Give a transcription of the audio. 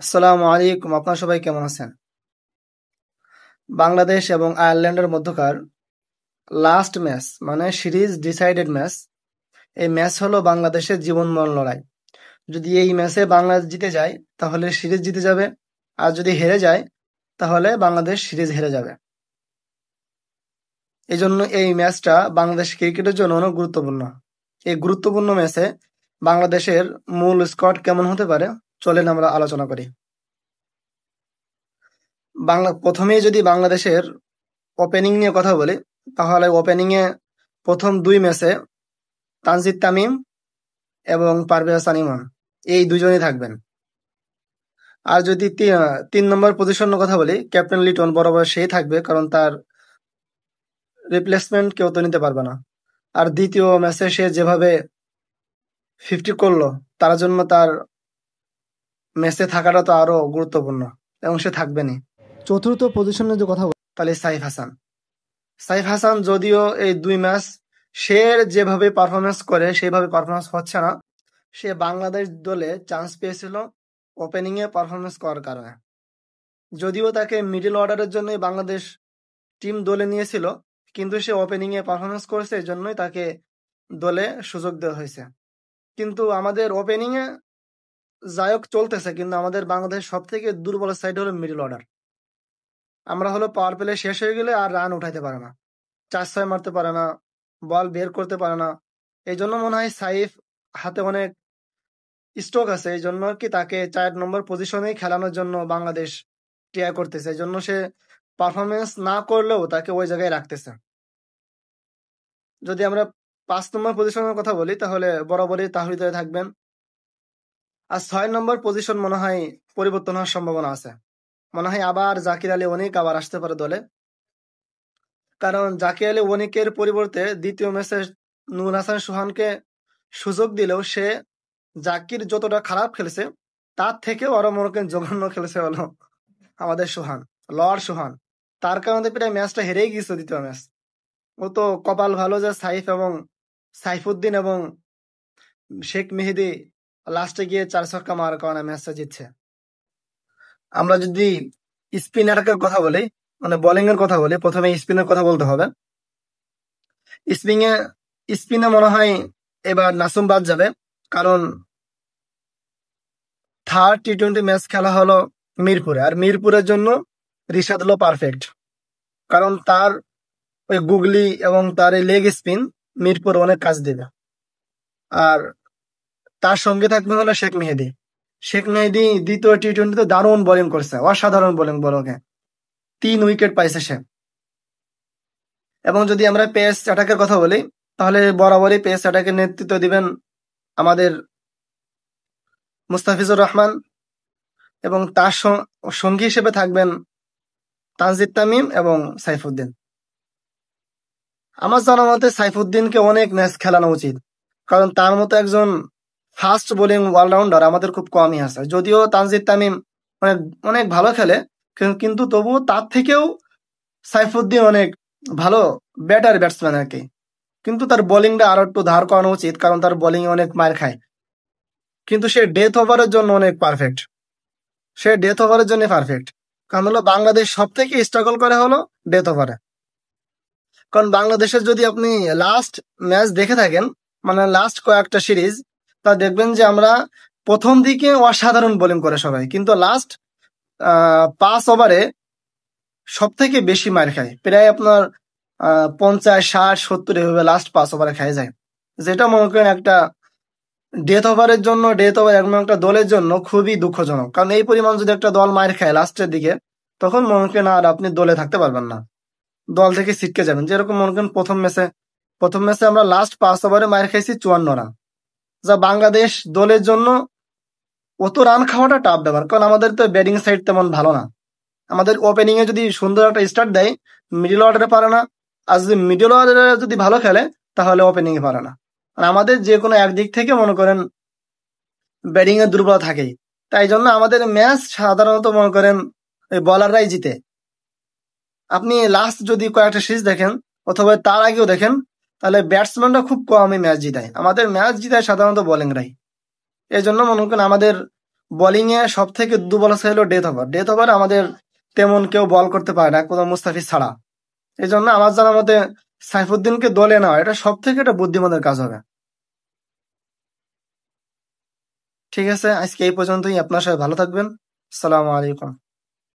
আসসালামু আলাইকুম। আপনারা সবাই কেমন আছেন? বাংলাদেশ এবং আয়ারল্যান্ডের মধ্যকার লাস্ট ম্যাচ মানে সিরিজ ডিসাইডেড ম্যাচ। এই ম্যাচ হলো বাংলাদেশের জীবন মরণ লড়াই। যদি এই ম্যাচে বাংলাদেশ জিতে যায় তাহলে সিরিজ জিতে যাবে, আর যদি হেরে যায় তাহলে বাংলাদেশ সিরিজ হেরে যাবে। এই জন্য এই ম্যাচটা বাংলাদেশ ক্রিকেটের জন্য অনেক গুরুত্বপূর্ণ। এই গুরুত্বপূর্ণ ম্যাচে বাংলাদেশের মূল স্কোয়াড কেমন হতে পারে চলেন আমরা আলোচনা করি। প্রথমেই যদি বাংলাদেশের ওপেনিং নিয়ে কথা বলি তাহলে ওপেনিংয়ে প্রথম দুই ম্যাচে তানজিদ তামিম এবং পারভেজ হাসান ইমন এই দুজনেই থাকবেন। আর যদি 3 নম্বর পজিশনের কথা বলি, ক্যাপ্টেন লিটন বরাবর সেই থাকবে, কারণ তার রিপ্লেসমেন্ট কেউ তো নিতে পারবে না। আর দ্বিতীয় ম্যাচে সে যেভাবে 50 করলো তার জন্য তার ম্যাচে থাকাটা তো আরো গুরুত্বপূর্ণ এবং সে থাকবেনি। চতুর্থ পজিশনে যে কথা বলি তাহলে সাইফ হাসান যদিও এই দুই ম্যাচ সে যেভাবে পারফরমেন্স করে সেভাবে পারফরমেন্স হচ্ছে না। সে বাংলাদেশ দলে চান্স পেয়েছিল ওপেনিং এ পারফরমেন্স করার কারণে। যদিও তাকে মিডল অর্ডারের জন্যই বাংলাদেশ টিম দলে নিয়েছিল, কিন্তু সে ওপেনিং এ পারফরমেন্স করেছে, এই জন্যই তাকে দলে সুযোগ দেওয়া হয়েছে। কিন্তু আমাদের ওপেনিং এ যাই হোক চলতেছে, কিন্তু আমাদের বাংলাদেশ সব থেকে দুর্বল সাইড হলো মিডল অর্ডার। আমরা হলো পাওয়ার প্লে শেষ হয়ে গেলে আর রান উঠাইতে পারে না, 4-6 মারতে পারে না, বল বের করতে পারে না। এই জন্য মনে হয় সাইফ হাতে অনেক স্ট্রোক আছে, এই জন্য কি তাকে 4 নম্বর পজিশনেই খেলানোর জন্য বাংলাদেশ ট্রাই করতেছে। এই জন্য সে পারফরমেন্স না করলেও তাকে ওই জায়গায় রাখতেছে। যদি আমরা 5 নম্বর পজিশনের কথা বলি তাহলে বরাবরই তাহিদ থাকবেন। আর 6 নম্বর পজিশন মনে হয় পরিবর্তন হওয়ার সম্ভাবনা আছে। মনে হয় আবার জাকির আলী অনিক আবার আসতে পারে দলে, কারণ জাকির আলী অনিকের পরিবর্তে দ্বিতীয় ম্যাচে নূর হাসান সোহানকে সুযোগ দিলেও সে জাকির যতটা খারাপ খেলেছে তার থেকেও আরো মনে করেন জঘন্য খেলেছে হলো আমাদের সোহান। তার কারণে প্রায় ম্যাচটা হেরেই গিয়েছে দ্বিতীয় ম্যাচ। ও তো কপাল ভালো যে সাইফুদ্দিন এবং শেখ মেহেদী লাস্টে গিয়ে 4 ছক্কা মারার কারণে ম্যাচটা জিতছে। আমরা যদি স্পিনারের কথা বলি, মানে বোলিং এর কথা বলি, প্রথমে স্পিনের কথা বলতে হবে। স্পিনে মনে হয় এবার নাসুম বাদ যাবে, কারণ থার্ড টি-20 ম্যাচ খেলা হলো মিরপুরে, আর মিরপুরের জন্য রিশাদ হলো পারফেক্ট, কারণ তার ওই গুগলি এবং তার এই লেগ স্পিন মিরপুর অনেক কাজ দেবে। আর তার সঙ্গে থাকবে হলো শেখ মেহেদী দ্বিতীয় টি-20 দারুণ বোলিং করছে, অসাধারণ বোলিং বলকে 3 উইকেট পাইছে সে। এবং যদি আমরা পেস অ্যাটাকের কথা বলি তাহলে বরাবরই পেস অ্যাটাকের নেতৃত্ব দিবেন আমাদের মুস্তাফিজুর রহমান, এবং তার সঙ্গী হিসেবে থাকবেন তানজিদ তামিম এবং সাইফুদ্দিন। আমার জানা মতে সাইফুদ্দিনকে অনেক ম্যাচ খেলানো উচিত, কারণ তার মতো একজন ফাস্ট বোলিং অলরাউন্ডার আমাদের খুব কমই আছে। যদিও তানজিদ তামিম অনেক অনেক ভালো খেলে, কিন্তু তবুও তার থেকেও সাইফুদ্দিন অনেক ভালো ব্যাটার ব্যাটসম্যান আর কি। কিন্তু তার বোলিংটা আরো একটু ধার করানো উচিত, কারণ তার বোলিং অনেক মার খায়। কিন্তু সে ডেথ ওভারের জন্য অনেক পারফেক্ট, কারণ হলো বাংলাদেশ সব থেকে স্ট্রাগল করে হলো ডেথ ওভারে। কারণ বাংলাদেশের যদি আপনি লাস্ট ম্যাচ দেখে থাকেন, মানে লাস্ট কয়েকটা সিরিজ, তা দেখবেন যে আমরা প্রথম দিকে অসাধারণ বোলিং করে সবাই, কিন্তু লাস্ট 5 ওভারে সব থেকে বেশি মার খায়, প্রায় আপনার 50, 60, 70 এভাবে লাস্ট 5 ওভারে খায় যায়, যেটা মনে করেন একটা ডেথ ওভার এমন একটা দলের জন্য খুবই দুঃখজনক। কারণ এই পরিমাণ যদি একটা দল মার খায় লাস্টের দিকে, তখন মনে করেন আর আপনি দলে থাকতে পারবেন না, দল থেকে ছিটকে যাবেন। যেরকম মনে করেন প্রথম ম্যাচে আমরা লাস্ট 5 ওভারে মার খাইছি 54 রান, যা বাংলাদেশ দলের জন্য অত রান খাওয়াটা টাফ ব্যাপার, কারণ আমাদের তো ব্যাটিং সাইড তেমন ভালো না। আমাদের ওপেনিং এ যদি সুন্দর একটা স্টার্ট দেয়, মিডল অর্ডারে পারে না, আর যদি মিডল অর্ডারে যদি ভালো খেলে তাহলে ওপেনিং এ পারে না। আর আমাদের যে কোনো একদিক থেকে মনে করেন ব্যাটিং এর দুর্বল থাকেই, তাই জন্য আমাদের ম্যাচ সাধারণত মনে করেন ওই বলাররাই জিতে। আপনি লাস্ট যদি কয়েকটা সিরিজ দেখেন অথবা তার আগেও দেখেন, তাহলে ব্যাটসম্যানরা খুব কমই ম্যাচ জিতায়, আমাদের ম্যাচ জিতায় সাধারণত বোলিংরাই। এই জন্য মনে করেন আমাদের বোলিং এ সব থেকে দুর্বল আছে হলো ডেথ ওভার। ডেথ ওভার আমাদের তেমন কেউ বল করতে পারে না, কোনো মুস্তাফিজ ছাড়া। এই জন্য আমার জানার মতে সাইফুদ্দিনকে দলে নেওয়া এটা সব থেকে একটা বুদ্ধিমানের কাজ হবে। ঠিক আছে, আজকে এই পর্যন্তই। আপনার সাথে ভালো থাকবেন। আসসালামু আলাইকুম।